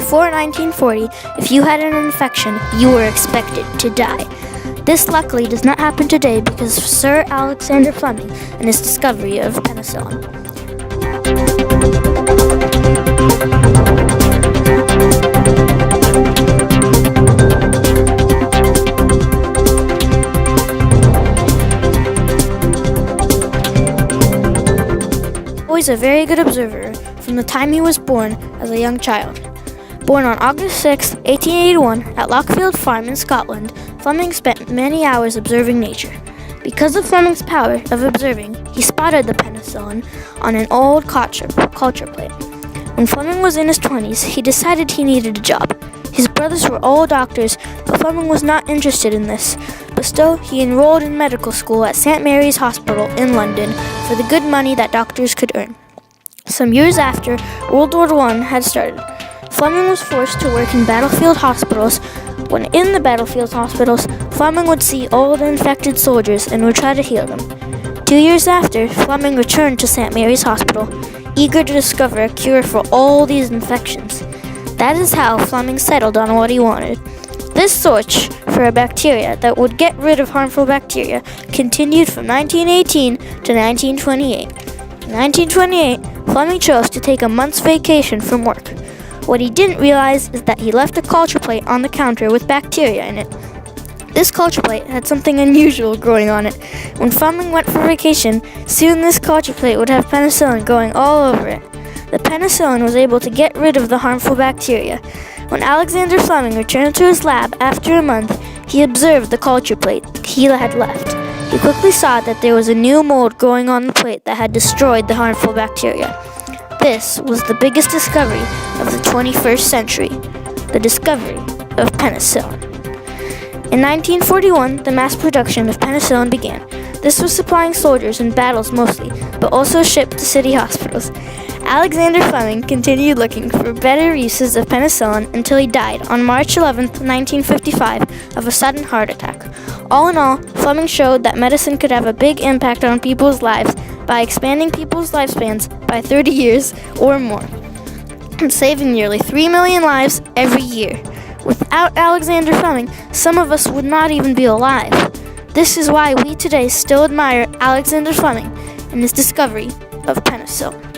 before 1940, if you had an infection, you were expected to die. This luckily does not happen today because of Sir Alexander Fleming and his discovery of penicillin. Always a very good observer from the time he was born as a young child. Born on August 6, 1881, at Lockfield Farm in Scotland, Fleming spent many hours observing nature. Because of Fleming's power of observing, he spotted the penicillin on an old culture plate. When Fleming was in his 20s, he decided he needed a job. His brothers were all doctors, but Fleming was not interested in this. But still, he enrolled in medical school at St. Mary's Hospital in London for the good money that doctors could earn. Some years after World War I had started, Fleming was forced to work in battlefield hospitals. When in the battlefield hospitals, Fleming would see old infected soldiers and would try to heal them. 2 years after, Fleming returned to St. Mary's Hospital, eager to discover a cure for all these infections. That is how Fleming settled on what he wanted. This search for a bacteria that would get rid of harmful bacteria continued from 1918 to 1928. In 1928, Fleming chose to take a month's vacation from work. What he didn't realize is that he left a culture plate on the counter with bacteria in it. This culture plate had something unusual growing on it. When Fleming went for vacation, soon this culture plate would have penicillin growing all over it. The penicillin was able to get rid of the harmful bacteria. When Alexander Fleming returned to his lab after a month, he observed the culture plate he had left. He quickly saw that there was a new mold growing on the plate that had destroyed the harmful bacteria. This was the biggest discovery of the 21st century, the discovery of penicillin. In 1941, the mass production of penicillin began. This was supplying soldiers in battles mostly, but also shipped to city hospitals. Alexander Fleming continued looking for better uses of penicillin until he died on March 11, 1955, of a sudden heart attack. All in all, Fleming showed that medicine could have a big impact on people's lives by expanding people's lifespans by 30 years or more, and saving nearly 3 million lives every year. Without Alexander Fleming, some of us would not even be alive. This is why we today still admire Alexander Fleming and his discovery of penicillin.